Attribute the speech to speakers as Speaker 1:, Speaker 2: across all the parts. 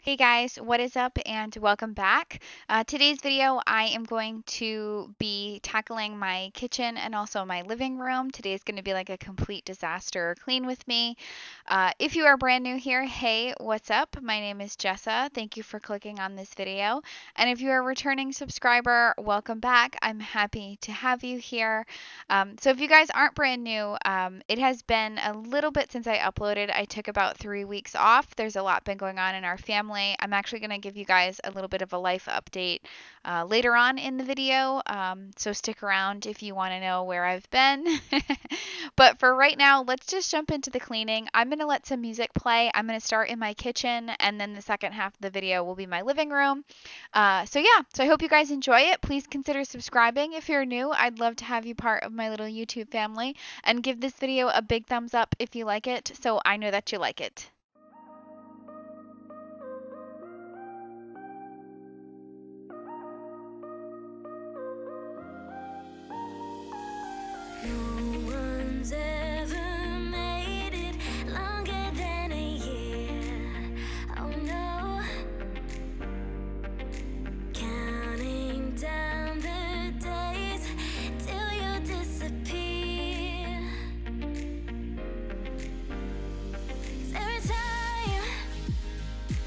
Speaker 1: Hey guys, what is up and welcome back. Today's video I am going to be tackling my kitchen and also my living room. Today is going to be like a complete disaster clean with me. If you are brand new here, hey, what's up? My name is Jessa. Thank you for clicking on this video. And if you are a returning subscriber, welcome back. I'm happy to have you here. So if you guys aren't brand new, it has been a little bit since I uploaded. I took about 3 weeks off. There's a lot been going on in our family. I'm actually going to give you guys a little bit of a life update later on in the video. So stick around if you want to know where I've been. But for right now, let's just jump into the cleaning. I'm going to let some music play. I'm going to start in my kitchen, and then the second half of the video will be my living room. So I hope you guys enjoy it. Please consider subscribing if you're new. I'd love to have you part of my little YouTube family, and give this video a big thumbs up if you like it, so I know that you like it.
Speaker 2: No one's ever made it longer than a year. Oh no, counting down the days till you disappear. 'Cause every time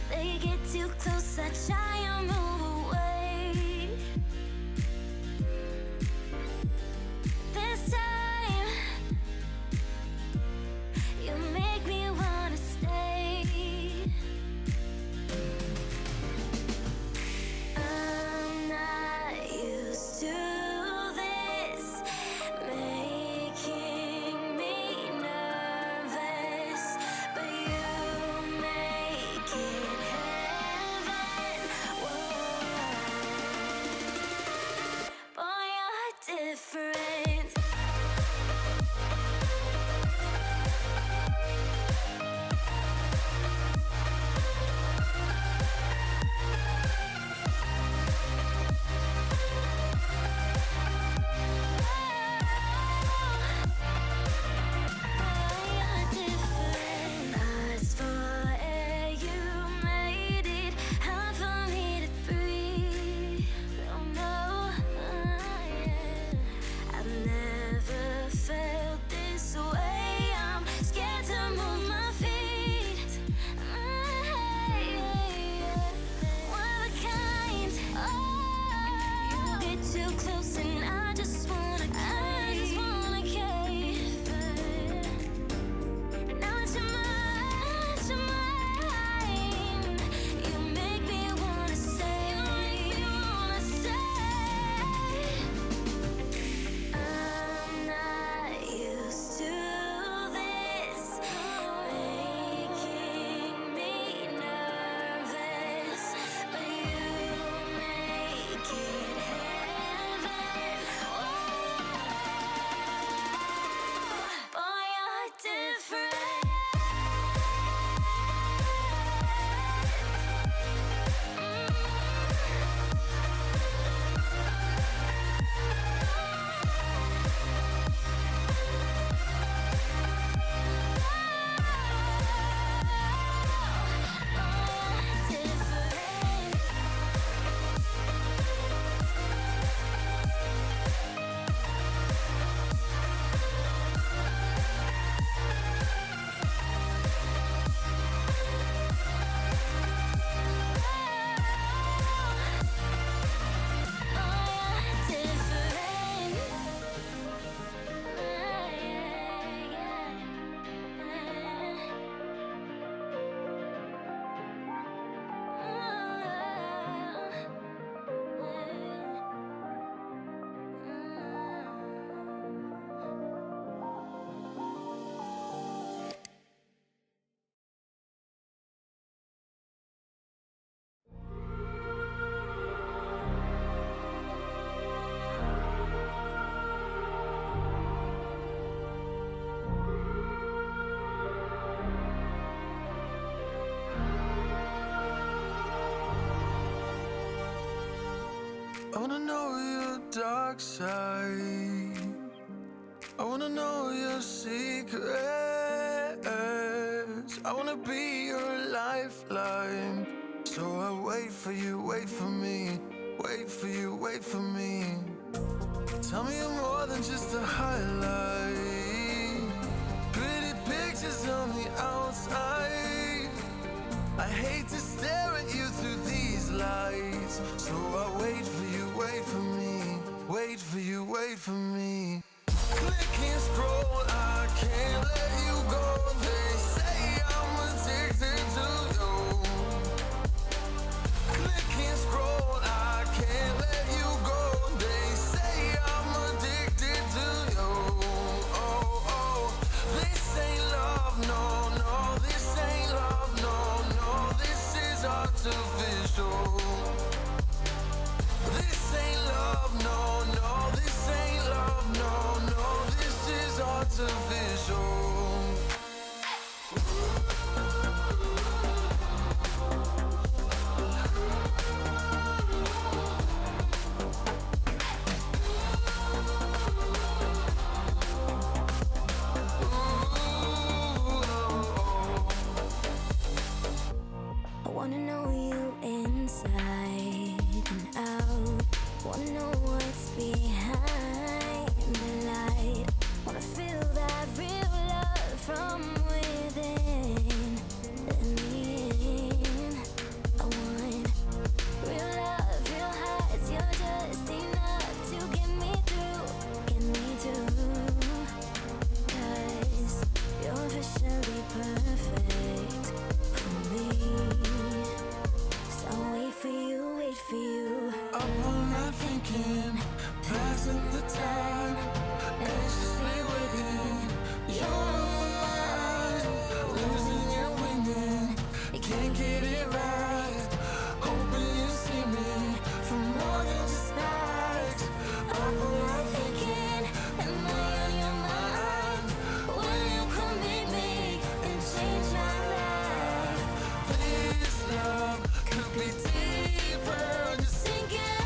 Speaker 2: they get too close, I try and move away. This time you make me wanna stay. I'm not used to this, making me nervous, but you make it heaven. Whoa. Boy, you're different. Too close and I just wanna cave. Now it's your mind. You make me wanna say, I'm not used to this, making me nervous, but you make it heaven. Boy, you're different.
Speaker 3: I wanna know your dark side. I wanna know your secrets. I wanna be your lifeline. wanna wait for you, wait for me. Wait for you, wait for me. Tell me you're more than just a highlight. Pretty pictures on the outside. I hate to stare at you through these lights. So I wait for you, wait for me. Wait for you, wait for me. Click and scroll, I can't let you go. They say I'm addicted to you. Click and scroll, I can't let you go. They say I'm addicted to you. Oh, oh, this ain't love, no, no. This ain't love, no, no. This is artificial. This ain't love, no, no. This ain't love, no, no. This is artificial.
Speaker 2: I wanna know you inside and out. Wanna know what's behind the light. Wanna feel that real love from within. Let me in. I want real love, real highs. You're just enough to get me through, get me through. 'Cause you're officially perfect for me. So wait for you, wait for you.
Speaker 3: Up all night thinking, passing the time, anxiously waiting. You're on my mind, losing and winning. You can't get it right. Hoping you see me for more than just night.
Speaker 2: Up all night thinking, am I on your mind? Will you come meet me and change my life?
Speaker 3: This love could be deeper. Just
Speaker 2: Sinking,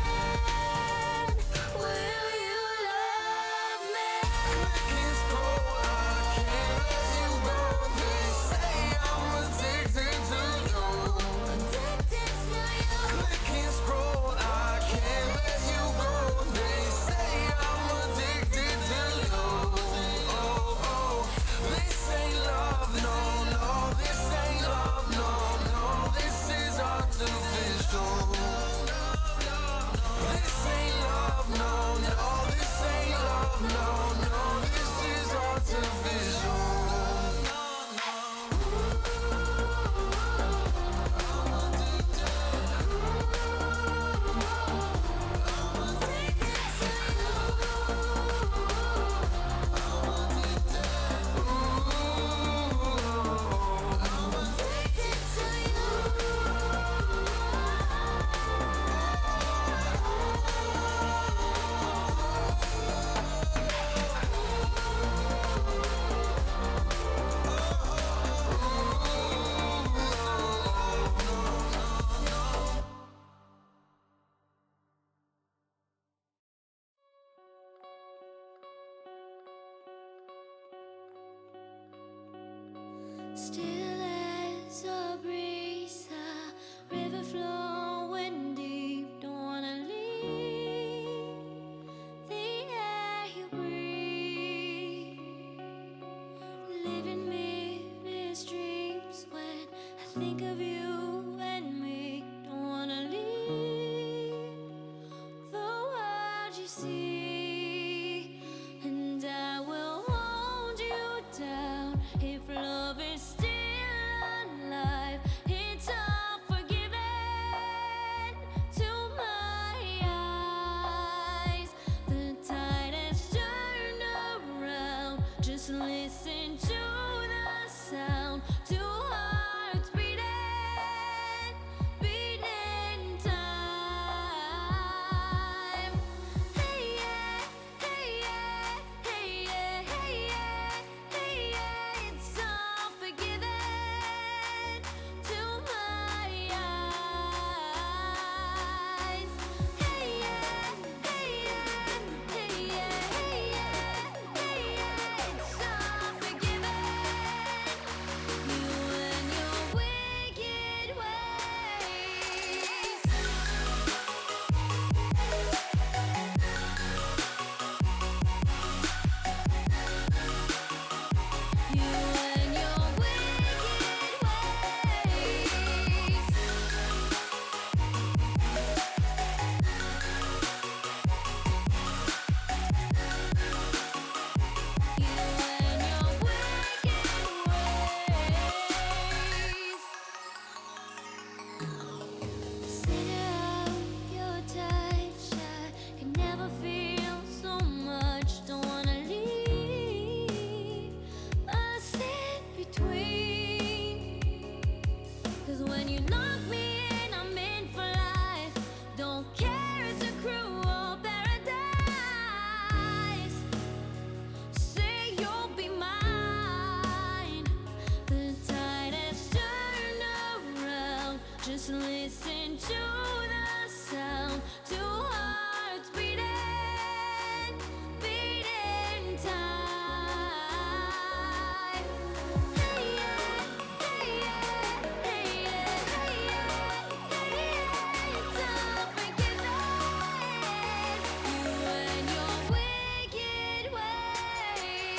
Speaker 2: will you love me?
Speaker 3: click and scroll, I can't let you go. They say I'm addicted to you.
Speaker 2: Addicted to you.
Speaker 3: Click and scroll, I can't let you go. They say I'm addicted to you. Oh, oh, this ain't love, no, no. This ain't love, no, no. This is artificial. This ain't love, no, no. This ain't love, no, no. This is artificial.
Speaker 2: Still as a breeze, a river flowing deep. Don't wanna leave the air you breathe. Living vivid dreams when I think of you and me. Don't wanna leave the world you see, and I will hold you down if love is still alive. It's all forgiven to my eyes. The tide has turned around. Just listen to the sound. Two hearts beating listen to the sound, two hearts beating, beating time. Hey yeah, hey yeah, hey yeah, hey yeah, hey yeah. Time breaking in, you and your wicked ways.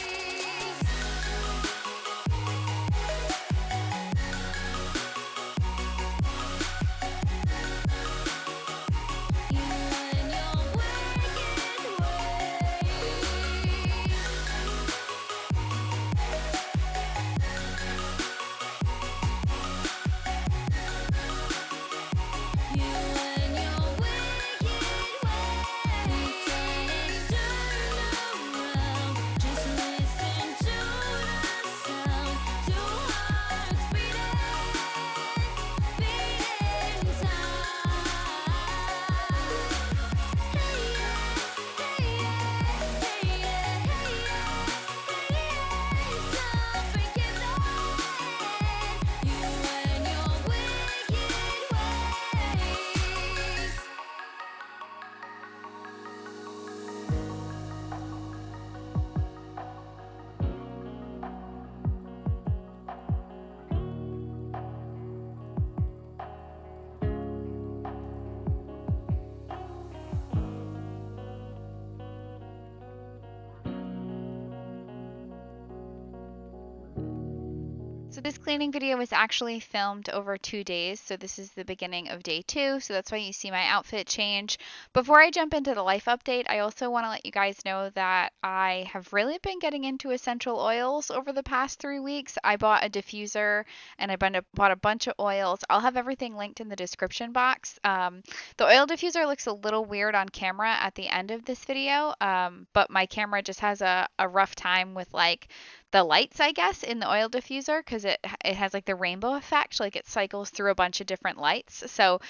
Speaker 2: You and your wicked ways. You and your wicked ways. Turn around, just listen to the sound. Two hearts beating, beating time. Hey yeah, hey yeah, hey yeah, hey yeah, hey yeah. Time breaking in, you and your wicked ways.
Speaker 1: So this cleaning video was actually filmed over 2 days. So this is the beginning of day 2. So that's why you see my outfit change. Before I jump into the life update, I also want to let you guys know that I have really been getting into essential oils over the past 3 weeks. I bought a diffuser and I bought a bunch of oils. I'll have everything linked in the description box. The oil diffuser looks a little weird on camera at the end of this video, but my camera just has a rough time with like the lights, I guess, in the oil diffuser because it has like the rainbow effect, like it cycles through a bunch of different lights. So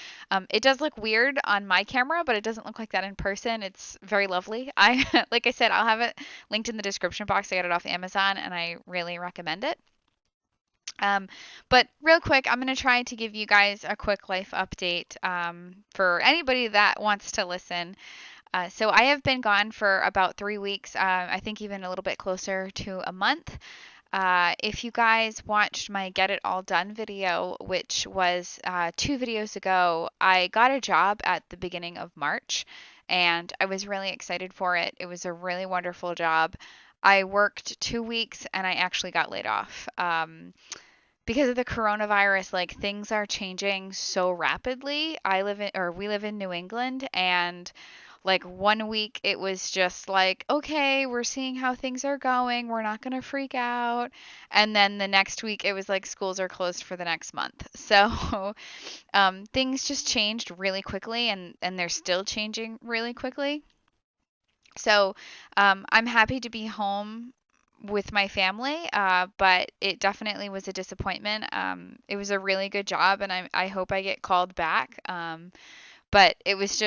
Speaker 1: it does look weird on my camera, but it doesn't look like that in person. It's very lovely. I like I said, I'll have it linked in the description box. I got it off Amazon and I really recommend it. But real quick, I'm going to try to give you guys a quick life update for anybody that wants to listen. So I have been gone for about 3 weeks, I think even a little bit closer to a month. If you guys watched my Get It All Done video, which was 2 videos ago, I got a job at the beginning of March and I was really excited for it. It was a really wonderful job. I worked 2 weeks and I actually got laid off. Because of the coronavirus, like things are changing so rapidly. We live in New England, and like one week it was just like, okay, we're seeing how things are going. We're not going to freak out. And then the next week it was like schools are closed for the next month. So things just changed really quickly and they're still changing really quickly. So I'm happy to be home with my family, but it definitely was a disappointment. It was a really good job, and I hope I get called back. But it was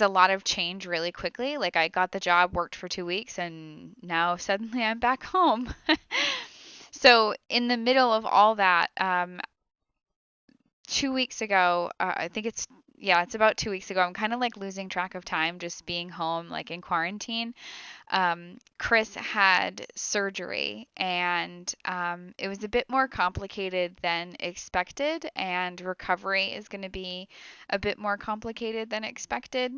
Speaker 1: a lot of change really quickly. Like I got the job, worked for 2 weeks, and now suddenly I'm back home. So in the middle of all that, 2 weeks ago, I think it's about 2 weeks ago. I'm kind of like losing track of time just being home, like in quarantine. Chris had surgery and it was a bit more complicated than expected, and recovery is going to be a bit more complicated than expected.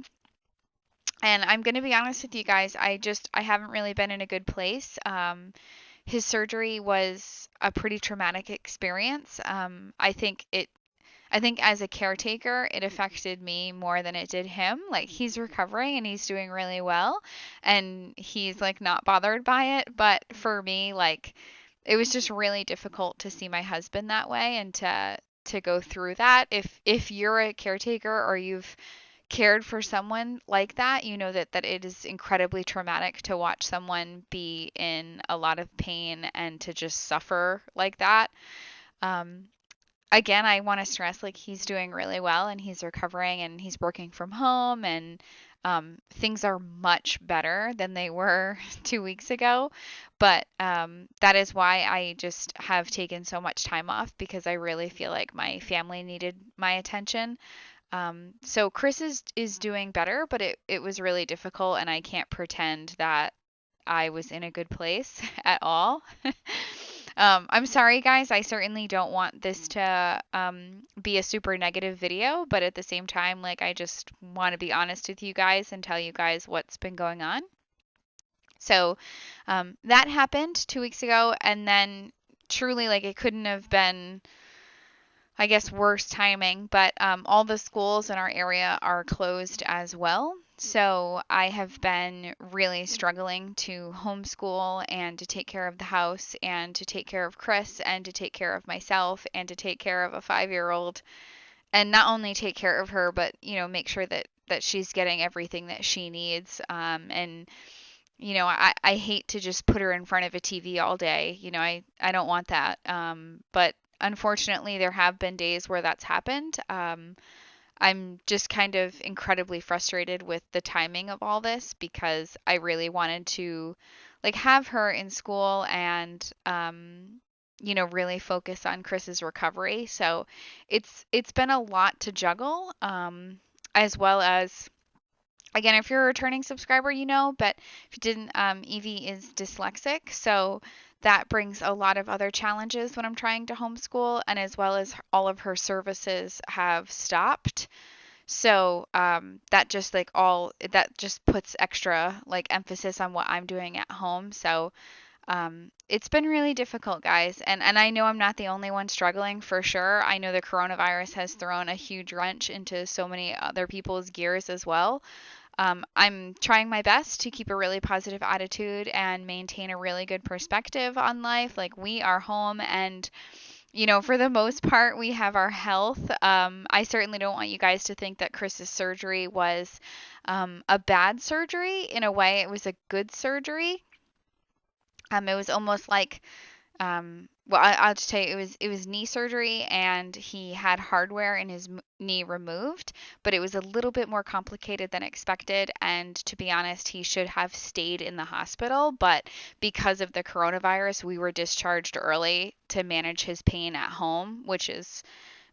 Speaker 1: And I'm going to be honest with you guys, I haven't really been in a good place. His surgery was a pretty traumatic experience. I think as a caretaker, it affected me more than it did him. Like he's recovering and he's doing really well and he's like not bothered by it, but for me like it was just really difficult to see my husband that way and to go through that. If you're a caretaker or you've cared for someone like that, you know that it is incredibly traumatic to watch someone be in a lot of pain and to just suffer like that. Um, Again, I want to stress like he's doing really well and he's recovering and he's working from home and Things are much better than they were 2 weeks ago, but that is why I just have taken so much time off because I really feel like my family needed my attention. So Chris is doing better, but it was really difficult, and I can't pretend that I was in a good place at all. I'm sorry, guys. I certainly don't want this to be a super negative video, but at the same time, like, I just want to be honest with you guys and tell you guys what's been going on. So that happened 2 weeks ago, and then truly, like, it couldn't have been, I guess, worse timing, but all the schools in our area are closed as well. So I have been really struggling to homeschool and to take care of the house and to take care of Chris and to take care of myself and to take care of a 5-year-old, and not only take care of her, but make sure that she's getting everything that she needs. And I hate to just put her in front of a TV all day. I don't want that. But unfortunately, there have been days where that's happened. I'm just kind of incredibly frustrated with the timing of all this because I really wanted to like have her in school and really focus on Chris's recovery. So it's been a lot to juggle, as well as, again, if you're a returning subscriber, but if you didn't, Evie is dyslexic, so that brings a lot of other challenges when I'm trying to homeschool, and as well as all of her services have stopped. So that just puts extra like emphasis on what I'm doing at home. So it's been really difficult, guys, and I know I'm not the only one struggling for sure. I know the coronavirus has thrown a huge wrench into so many other people's gears as well. I'm trying my best to keep a really positive attitude and maintain a really good perspective on life. Like, we are home, and for the most part, we have our health. I certainly don't want you guys to think that Chris's surgery was a bad surgery. In a way, it was a good surgery. It was almost like, well, I'll just tell you, it was knee surgery, and he had hardware in his knee removed, but it was a little bit more complicated than expected. And to be honest, he should have stayed in the hospital, but because of the coronavirus, we were discharged early to manage his pain at home,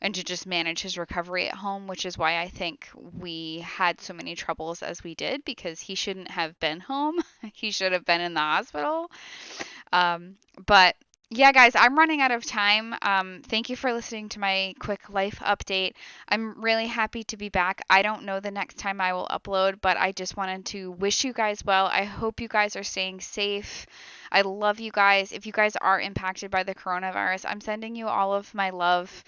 Speaker 1: and to just manage his recovery at home, which is why I think we had so many troubles as we did, because he shouldn't have been home. He should have been in the hospital. But yeah, guys, I'm running out of time. Thank you for listening to my quick life update. I'm really happy to be back. I don't know the next time I will upload, but I just wanted to wish you guys well. I hope you guys are staying safe. I love you guys. If you guys are impacted by the coronavirus, I'm sending you all of my love.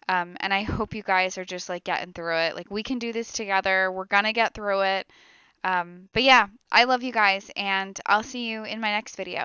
Speaker 1: And I hope you guys are just like getting through it. Like, we can do this together. We're gonna get through it. But yeah, I love you guys, and I'll see you in my next video.